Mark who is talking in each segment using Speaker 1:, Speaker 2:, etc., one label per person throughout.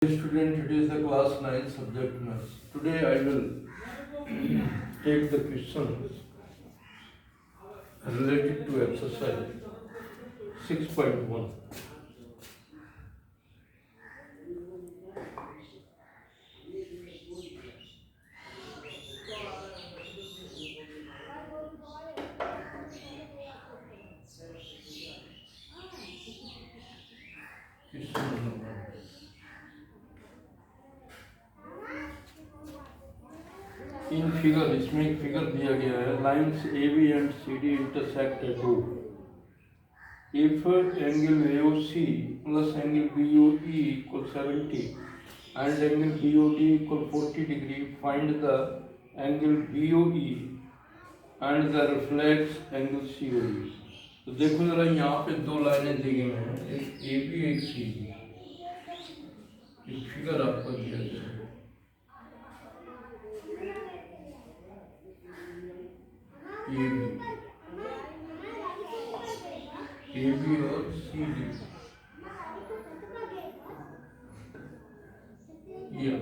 Speaker 1: Student, it is the class 9 subject maths. Today I will take the questions related to exercise 6.1. Question number 1. In figure इसमें एक figure दिया गया है, lines A B and C D intersect at O. If angle AOC plus angle BOE equal 70 and angle BOD equal 40 degree, find the angle BOE and the reflex angle COE. तो देखो जरा यहाँ पे दो लाइनें दी गई हैं, एक ए बी एक सी डी। एक फिगर आपको दिया गया है, ए बी और सी डी। ये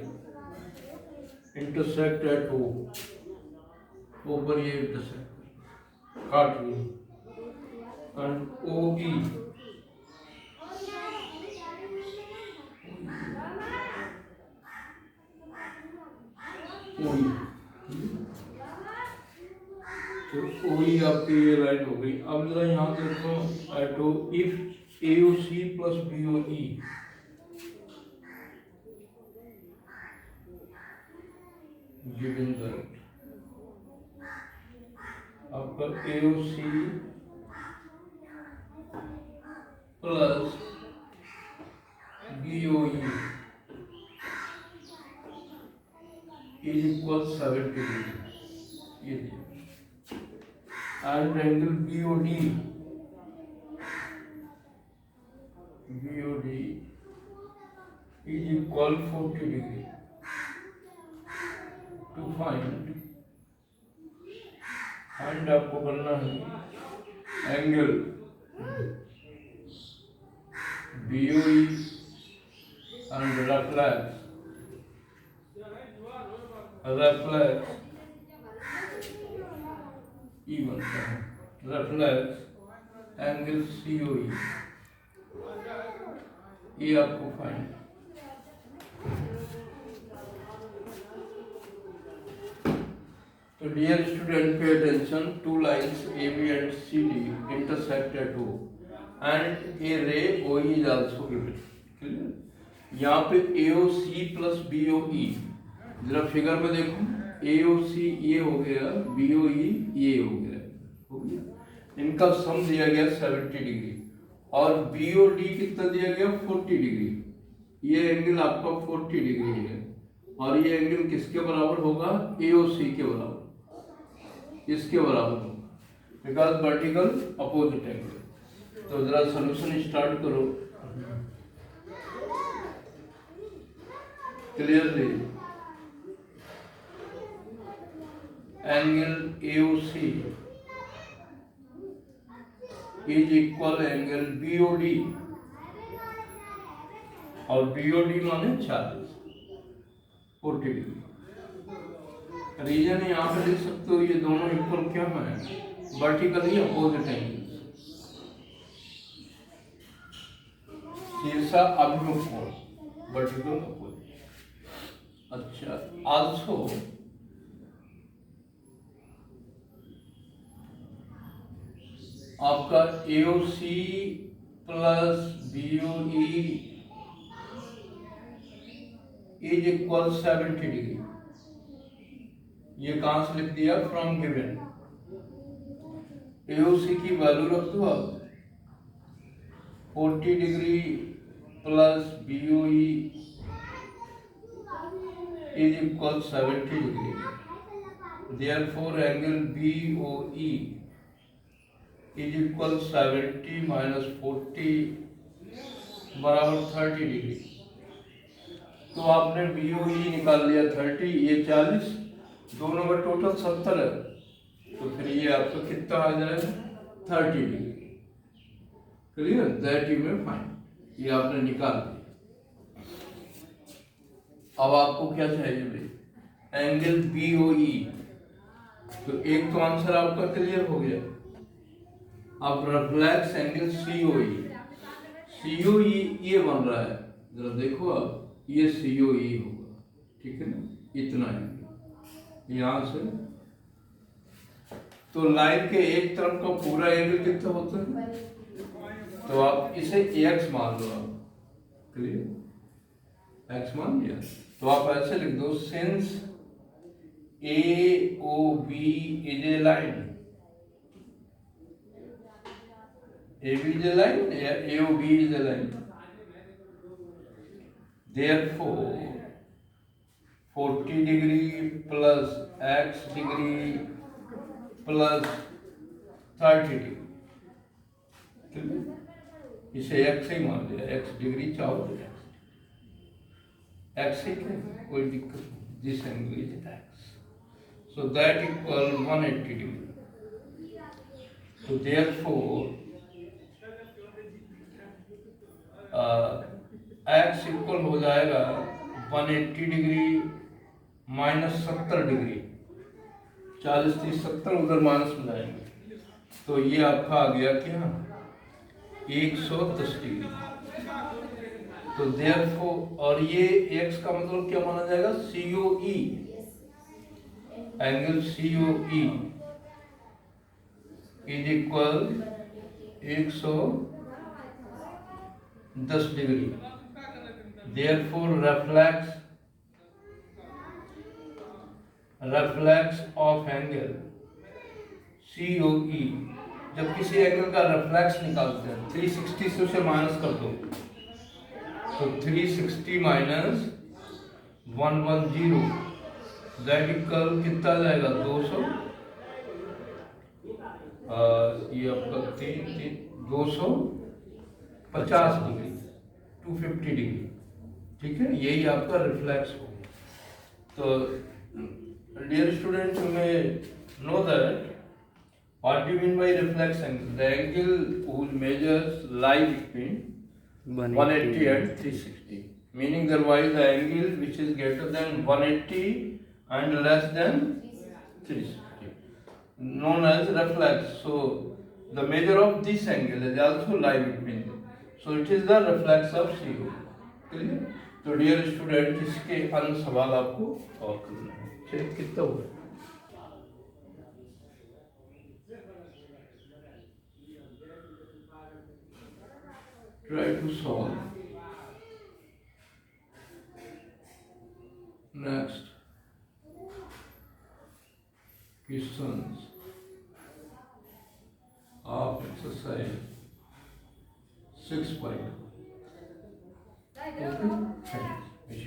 Speaker 1: इंटरसेक्ट एट O, O पर ये इंटरसेक्ट काट रही एंड ओ ई तो OE आपकी ये लाइन हो गई। अब जरा यहाँ देखो at O, if AOC plus BOE given that आपका AOC plus BOE is equal 70 degree, ये दिया, and angle BOD is equal 40 degree. To find, and आपको करना है angle BOE and reflex E बनता है, reflex एंगल COE, ये आपको find. So dear student, pay attention. Two lines AB and CD intersect at O, and a ray OE is also given. Clear? यहाँ पे AOC plus BOE, जरा figure में देखो, AOC ये हो गया, BOE ये हो गया, इनका सम दिया गया 70 डिग्री और BOD कितना दिया गया 40 डिग्री। ये एंगल आपका 40 डिग्री है और ये एंगल किसके बराबर होगा, AOC के बराबर, इसके बराबर होगा, बिकॉज वर्टिकल अपोजिट एंगल। तो जरा सॉल्यूशन स्टार्ट करो clearly. Angle AOC is equal angle BOD, और BOD माने 40 डिग्री। रीजन यहाँ पे लिख सकते हो, ये दोनों इक्वल क्या है, वर्टिकली अपोजिट एंगल्स, शीर्षा अभिमुख कोण, वर्टिकल अपोजिट। अच्छा, आल्सो आपका AOC plus BOE is equal 70 degree. ये कहां से लिख दिया, फ्रॉम गिवन। AOC की वैल्यू रख दो आप 40 degree plus BOE is equal 70 degree. Therefore angle BOE is equal 70 minus 40 बराबर 30 डिग्री। तो आपने BOE निकाल लिया 30, ये 40, दोनों का टोटल 70 है, तो फिर ये आपका कितना आ जाएगा 30 डिग्री। क्लियर, दैट यू में फाइंड, ये आपने निकाल दिया। अब आपको क्या चाहिए भाई, एंगल बी ओ ई। तो एक तो आंसर आपका क्लियर हो गया। अब रिफ्लेक्स एंगल सी ओ ई, सी ओ ई ये बन रहा है, जरा देखो आप, ये सी ओ ई होगा, ठीक है ना, इतना एंगल यहां से। तो लाइन के एक तरफ का पूरा एंगल कितना होता है, तो आप इसे एक्स मान लो, आप क्लियर, एक्स मान लिया। तो आप ऐसे लिख दो, since A O B is a line, A B is a line, A O B is a line, therefore 40 degree plus x degree plus 30 degree, इसे x ही मान लिया, x डिग्री चाहो तो x ही क्या, कोई दिक्कत नहीं, this angle is x, so that equal 180 degree. so therefore x equal हो जाएगा 180 डिग्री माइनस 70 डिग्री, 40 30 70 उधर माइनस में जाएंगे, तो ये आपका आ गया क्या 110 डिग्री। तो therefore, और ये x का मतलब क्या माना जाएगा, COE, angle COE is equal 110 degree. therefore reflex of angle COE, जब किसी एंगल का रिफ्लेक्स निकालते हैं 360 से उसे माइनस कर दो, तो 360 माइनस 110, दैट इक्वल कितना जाएगा 200, ये आपका 250 डिग्री, 250 डिग्री, ठीक है, यही आपका रिफ्लेक्स हो गया। तो dear student, you may know that what do you mean by reflex angle? The angle whose measures lie between 180 and 360, meaning otherwise the angle which is greater than 180 and less than 360, known as reflex. So the measure of this angle is also lie between them. So it is the reflex of CO. Clear? तो dear student, इसके अन्य सवाल आपको और करना है। चलिए, कितना हुआ? Try to solve. Next questions of exercise 6.2. Okay? Thanks.